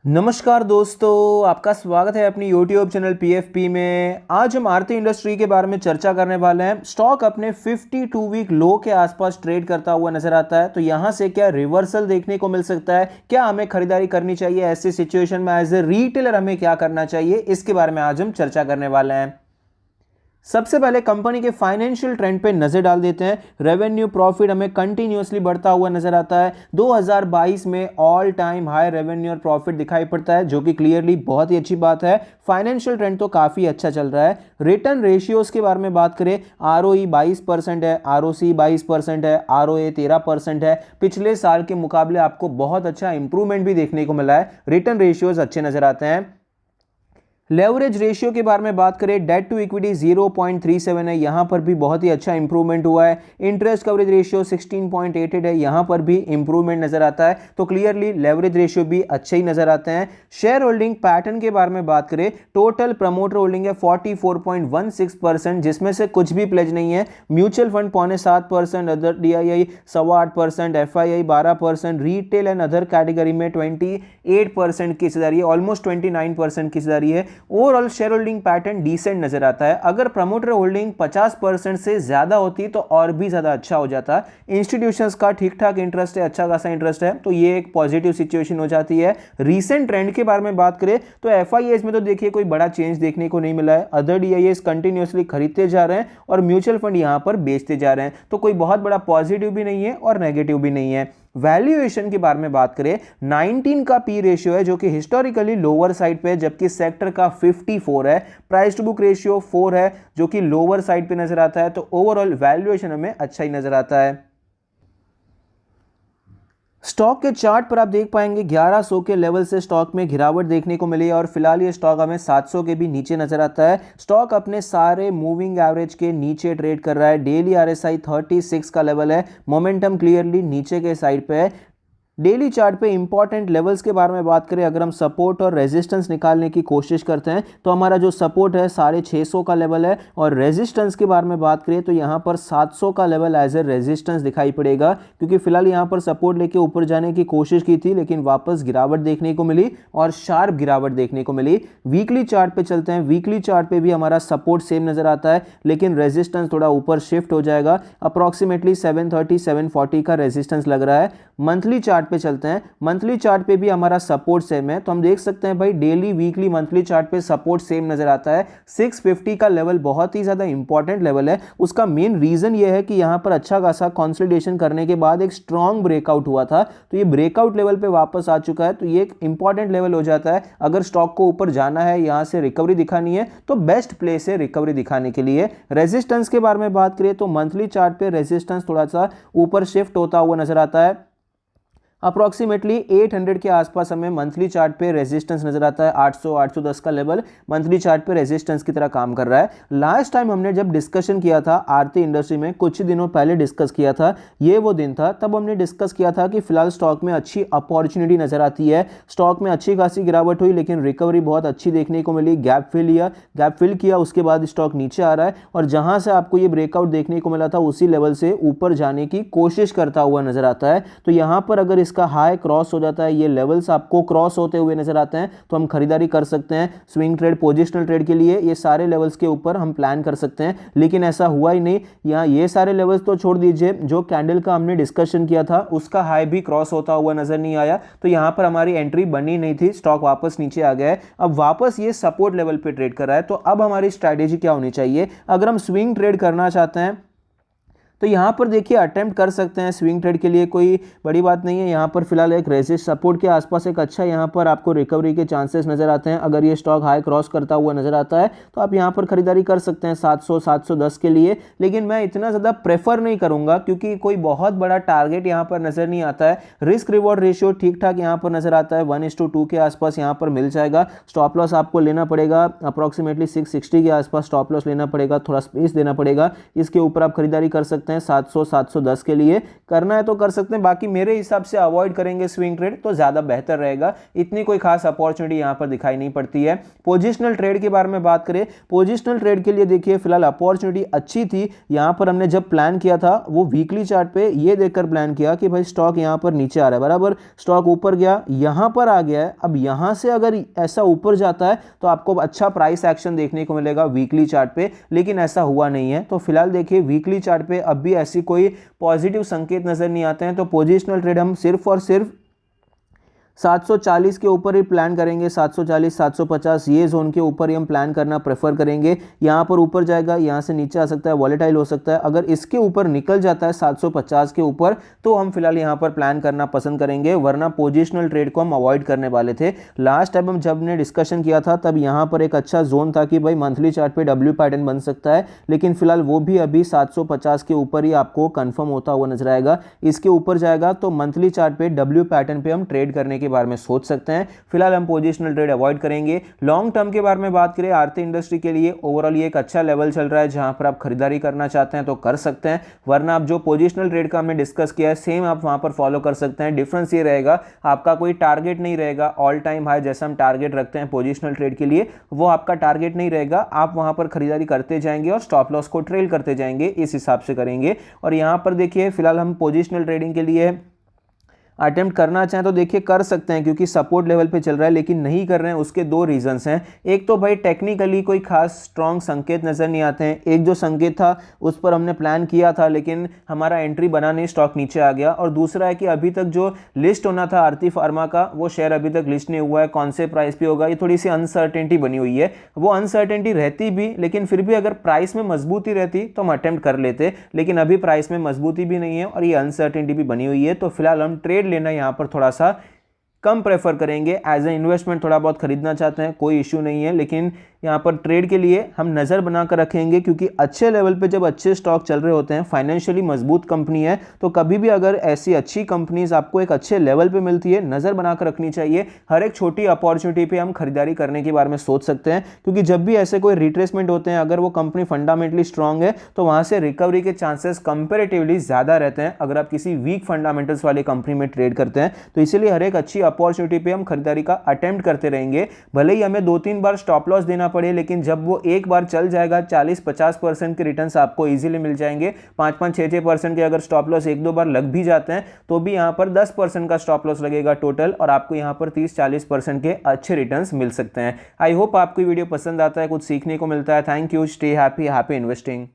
नमस्कार दोस्तों, आपका स्वागत है अपनी YouTube चैनल PFP में। आज हम आरती इंडस्ट्री के बारे में चर्चा करने वाले हैं। स्टॉक अपने 52 वीक लो के आसपास ट्रेड करता हुआ नजर आता है, तो यहां से क्या रिवर्सल देखने को मिल सकता है? क्या हमें खरीदारी करनी चाहिए ऐसी सिचुएशन में? एज ए रिटेलर हमें क्या करना चाहिए, इसके बारे में आज हम चर्चा करने वाले हैं। सबसे पहले कंपनी के फाइनेंशियल ट्रेंड पे नजर डाल देते हैं। रेवेन्यू प्रॉफिट हमें कंटिन्यूअसली बढ़ता हुआ नजर आता है। 2022 में ऑल टाइम हाई रेवेन्यू और प्रॉफिट दिखाई पड़ता है, जो कि क्लियरली बहुत ही अच्छी बात है। फाइनेंशियल ट्रेंड तो काफी अच्छा चल रहा है। रिटर्न रेशियोज के बारे में बात करें, ROE 22% है, ROC 22% है, ROA 13% है। पिछले साल के मुकाबले आपको बहुत अच्छा इंप्रूवमेंट भी देखने को मिला है। रिटर्न रेशियोज अच्छे नजर आते हैं। लेवरेज रेशियो के बारे में बात करें, डेट टू इक्विटी 0.37 है, यहां पर भी बहुत ही अच्छा इंप्रूवमेंट हुआ है। इंटरेस्ट कवरेज रेशियो 16.88 है, यहां पर भी इंप्रूवमेंट नजर आता है। तो क्लियरली लेवरेज रेशियो भी अच्छे ही नजर आते हैं। शेयर होल्डिंग पैटर्न के बारे में बात करें, टोटल प्रमोटर होल्डिंग है 44.16%, जिसमें से कुछ भी प्लेज नहीं है। Mutual fund 7.5%, other DII 8.25%, FII 12%, retail and other category में 28% की हिस्सेदारी है, ऑलमोस्ट 29% की हिस्सेदारी है। Overall share holding pattern decent नजर आता है। अगर प्रमोटर होल्डिंग 50% से ज्यादा होती तो और भी ज्यादा अच्छा हो जाता। इंस्टीट्यूशंस का ठीक ठाक इंटरेस्ट है, अच्छा खासा इंटरेस्ट है, तो ये एक पॉजिटिव सिचुएशन हो जाती है। रीसेंट ट्रेंड के बारे में बात करें तो FIIs में तो देखिए कोई बड़ा चेंज देखने को नहीं मिला है। अदर DIIs कंटिन्यूअसली खरीदते जा रहे हैं और म्यूचुअल फंड यहां पर बेचते जा रहे हैं, तो कोई बहुत बड़ा पॉजिटिव भी नहीं है और नेगेटिव भी नहीं है। वैल्यूएशन के बारे में बात करें, 19 का पी रेशियो है, जो कि हिस्टोरिकली लोअर साइड पे है, जबकि सेक्टर का 54 है। प्राइस टू बुक रेशियो 4 है, जो कि लोअर साइड पे नजर आता है। तो ओवरऑल वैल्यूएशन हमें अच्छा ही नजर आता है। स्टॉक के चार्ट पर आप देख पाएंगे 1100 के लेवल से स्टॉक में गिरावट देखने को मिली है और फिलहाल ये स्टॉक हमें 700 के भी नीचे नजर आता है। स्टॉक अपने सारे मूविंग एवरेज के नीचे ट्रेड कर रहा है। डेली RSI 36 का लेवल है, मोमेंटम क्लियरली नीचे के साइड पे है। डेली चार्ट पे इंपॉर्टेंट लेवल्स के बारे में बात करें, अगर हम सपोर्ट और रेजिस्टेंस निकालने की कोशिश करते हैं तो हमारा जो सपोर्ट है 650 का लेवल है, और रेजिस्टेंस के बारे में बात करें तो यहाँ पर 700 का लेवल एज ए रेजिस्टेंस दिखाई पड़ेगा, क्योंकि फिलहाल यहाँ पर सपोर्ट लेके ऊपर जाने की कोशिश की थी, लेकिन वापस गिरावट देखने को मिली और शार्प गिरावट देखने को मिली। वीकली चार्ट पे चलते हैं। वीकली चार्ट पे भी हमारा सपोर्ट सेम नजर आता है, लेकिन रेजिस्टेंस थोड़ा ऊपर शिफ्ट हो जाएगा। अप्रॉक्सीमेटली 730 740 का रेजिस्टेंस लग रहा है। मंथली चार्ट पे चलते हैं। मंथली चार्ट पे भी हमारा सपोर्ट सेम है, तो हम देख सकते हैं भाई डेली वीकली मंथली चार्ट पे सपोर्ट सेम नजर आता है। 650 का लेवल बहुत ही ज्यादा इंपॉर्टेंट लेवल है। उसका मेन रीजन ये है कि यहां पर अच्छा खासा कंसोलिडेशन करने के बाद एक स्ट्रॉन्ग ब्रेकआउट हुआ था, तो ये ब्रेकआउट लेवल पे वापस आ चुका है, तो ये एक इंपॉर्टेंट लेवल हो जाता है। अगर स्टॉक को ऊपर जाना है, यहां से रिकवरी दिखानी है, तो बेस्ट प्लेस है रिकवरी दिखाने के लिए। रेजिस्टेंस के बारे में बात करें तो मंथली चार्ट पे रेजिस्टेंस थोड़ा सा ऊपर शिफ्ट होता हुआ नजर आता है। अप्रॉक्सीमेटली 800 के आसपास हमें मंथली चार्ट पे रेजिस्टेंस नजर आता है। 800 810 का लेवल मंथली चार्ट पे रेजिस्टेंस की तरह काम कर रहा है। लास्ट टाइम हमने जब डिस्कशन किया था आरती इंडस्ट्री में, कुछ दिनों पहले डिस्कस किया था, ये वो दिन था, तब हमने डिस्कस किया था कि फिलहाल स्टॉक में अच्छी अपॉर्चुनिटी नजर आती है। स्टॉक में अच्छी खासी गिरावट हुई, लेकिन रिकवरी बहुत अच्छी देखने को मिली। गैप फिल किया, उसके बाद स्टॉक नीचे आ रहा है, और जहां से आपको ये ब्रेकआउट देखने को मिला था उसी लेवल से ऊपर जाने की कोशिश करता हुआ नजर आता है। तो यहां पर अगर इसका हाई क्रॉस हो जाता है, ये लेवल्स आपको क्रॉस होते हुए नजर आते हैं, तो हम खरीदारी कर सकते हैं। स्विंग ट्रेड, पोजिशनल ट्रेड के लिए ये सारे लेवल्स के ऊपर हम प्लान कर सकते हैं, लेकिन ऐसा हुआ ही नहीं। यहाँ ये सारे लेवल्स तो छोड़ दीजिए, जो कैंडल का हमने डिस्कशन किया था उसका हाई भी क्रॉस होता हुआ नजर नहीं आया, तो यहां पर हमारी एंट्री बनी नहीं थी। स्टॉक वापस नीचे आ गया है। अब वापस ये सपोर्ट लेवल पे ट्रेड कर रहा है, तो अब हमारी स्ट्रैटेजी क्या होनी चाहिए? अगर हम स्विंग ट्रेड करना चाहते हैं तो यहाँ पर देखिए अटेम्प्ट कर सकते हैं। स्विंग ट्रेड के लिए कोई बड़ी बात नहीं है। यहाँ पर फिलहाल एक रेजिस्ट सपोर्ट के आसपास एक अच्छा यहाँ पर आपको रिकवरी के चांसेस नजर आते हैं। अगर ये स्टॉक हाई क्रॉस करता हुआ नजर आता है तो आप यहाँ पर खरीदारी कर सकते हैं 700 710 के लिए, लेकिन मैं इतना ज़्यादा प्रेफर नहीं करूँगा, क्योंकि कोई बहुत बड़ा टारगेट यहाँ पर नजर नहीं आता है। रिस्क रिवॉर्ड रेशियो ठीक ठाक यहाँ पर नजर आता है, 1:2 के आसपास यहाँ पर मिल जाएगा। स्टॉप लॉस आपको लेना पड़ेगा अप्रॉक्सीमेटली 660 के आसपास स्टॉप लॉस लेना पड़ेगा, थोड़ा स्पेस देना पड़ेगा। इसके ऊपर आप खरीदारी कर सकते हैं। चाहते हैं 700 710 के लिए करना है तो कर सकते हैं, बाकी मेरे हिसाब से अवॉइड करेंगे स्विंग ट्रेड तो ज़्यादा बेहतर रहेगा। इतनी कोई खास अपॉर्चुनिटी यहाँ पर दिखाई नहीं पड़ती है। पोजिशनल ट्रेड के बारे में बात करें, पोजिशनल ट्रेड के लिए देखिए फिलहाल अपॉर्चुनिटी अच्छी थी। यहाँ पर हमने जब प्लान किया था वो वीकली चार्ट पे ये देखकर प्लान किया कि भाई स्टॉक यहाँ पर नीचे आ रहा है, बराबर स्टॉक ऊपर गया, यहाँ पर आ गया है। अब यहाँ से अगर ऐसा ऊपर जाता है तो आपको अच्छा प्राइस एक्शन देखने को मिलेगा वीकली चार्ट पे, लेकिन ऐसा हुआ नहीं है। तो फिलहाल देखिए वीकली चार्ट पे अब भी ऐसी कोई पॉजिटिव संकेत नजर नहीं आते हैं। तो पोजिशनल ट्रेड हम सिर्फ और सिर्फ 740 के ऊपर ही प्लान करेंगे, 740 750 ये जोन के ऊपर ही हम प्लान करना प्रेफर करेंगे। यहाँ पर ऊपर जाएगा, यहाँ से नीचे आ सकता है, वॉलेटाइल हो सकता है। अगर इसके ऊपर निकल जाता है 750 के ऊपर तो हम फिलहाल यहाँ पर प्लान करना पसंद करेंगे, वरना पोजिशनल ट्रेड को हम अवॉइड करने वाले थे। लास्ट टाइम हम जब हमने डिस्कशन किया था तब यहाँ पर एक अच्छा जोन था कि भाई मंथली चार्ट पे डब्ल्यू पैटर्न बन सकता है, लेकिन फिलहाल वो भी अभी 750 के ऊपर ही आपको कंफर्म होता हुआ नजर आएगा। इसके ऊपर जाएगा तो मंथली चार्ट पे डब्ल्यू पैटर्न पे हम ट्रेड करने के बारे में सोच सकते हैं। फिलहाल हम पोजिशनल ट्रेड अवॉइड करेंगे। लॉन्ग टर्म के बारे में बात करें, आरती इंडस्ट्री के लिए ओवरऑल ये एक अच्छा लेवल चल रहा है, जहां पर आप खरीदारी करना चाहते हैं तो कर सकते हैं, वरना आप जो पोजिशनल ट्रेड का हमने डिस्कस किया है सेम आप वहां पर फॉलो कर सकते हैं। डिफरेंस ये रहेगा, आपका कोई टारगेट नहीं रहेगा ऑल टाइम हाई जैसा हम टारगेट रखते हैं पोजिशनल ट्रेड के लिए, वो आपका टारगेट नहीं रहेगा। आप वहां पर खरीदारी करते जाएंगे और स्टॉप लॉस को ट्रेल करते जाएंगे, इस हिसाब से करेंगे। और यहां पर देखिए फिलहाल हम पोजिशनल ट्रेडिंग के लिए अटेम्प्ट करना चाहें तो देखिए कर सकते हैं, क्योंकि सपोर्ट लेवल पे चल रहा है, लेकिन नहीं कर रहे हैं उसके दो रीजंस हैं। एक तो भाई टेक्निकली कोई खास स्ट्रॉन्ग संकेत नज़र नहीं आते हैं। एक जो संकेत था उस पर हमने प्लान किया था लेकिन हमारा एंट्री बना नहीं, स्टॉक नीचे आ गया। और दूसरा है कि अभी तक जो लिस्ट होना था आरती फार्मा का वो शेयर अभी तक लिस्ट नहीं हुआ है, कौन से प्राइस पे होगा, ये थोड़ी सी अनसर्टेनिटी बनी हुई है। वो अनसर्टेनिटी रहती भी, लेकिन फिर भी अगर प्राइस में मजबूती रहती तो हम अटेम्प्ट कर लेते, लेकिन अभी प्राइस में मजबूती भी नहीं है और ये अनसर्टेनिटी भी बनी हुई है। तो फिलहाल हम ट्रेड लेना यहाँ पर थोड़ा सा कम प्रेफर करेंगे। एज ए इन्वेस्टमेंट थोड़ा बहुत खरीदना चाहते हैं कोई इशू नहीं है, लेकिन यहाँ पर ट्रेड के लिए हम नज़र बनाकर रखेंगे, क्योंकि अच्छे लेवल पे जब अच्छे स्टॉक चल रहे होते हैं, फाइनेंशियली मजबूत कंपनी है, तो कभी भी अगर ऐसी अच्छी कंपनीज आपको एक अच्छे लेवल पे मिलती है नज़र बनाकर रखनी चाहिए। हर एक छोटी अपॉर्चुनिटी पे हम खरीदारी करने के बारे में सोच सकते हैं, क्योंकि जब भी ऐसे कोई रिट्रेसमेंट होते हैं अगर वो कंपनी फंडामेंटली स्ट्रांग है तो वहाँ से रिकवरी के चांसेस कंपेरेटिवली ज़्यादा रहते हैं अगर आप किसी वीक फंडामेंटल्स वाली कंपनी में ट्रेड करते हैं। तो इसीलिए हर एक अच्छी अपॉर्चुनिटी पे हम खरीदारी का अटेम्प्ट करते रहेंगे, भले ही हमें 2-3 बार स्टॉप लॉस देना पड़े, लेकिन जब वो एक बार चल जाएगा 40-50% के रिटर्न्स आपको इजीली मिल जाएंगे। 5-5 6-6% के अगर स्टॉप लॉस 1-2 बार लग भी जाते हैं तो भी यहाँ पर 10% का स्टॉप लॉस लगेगा टोटल, और आपको यहाँ पर 30-40% के अच्छे रिटर्न्स मिल सकते हैं। आई होप आपको वीडियो पसंद आता है, कुछ सीखने को मिलता है। Thank you, stay happy, happy investing.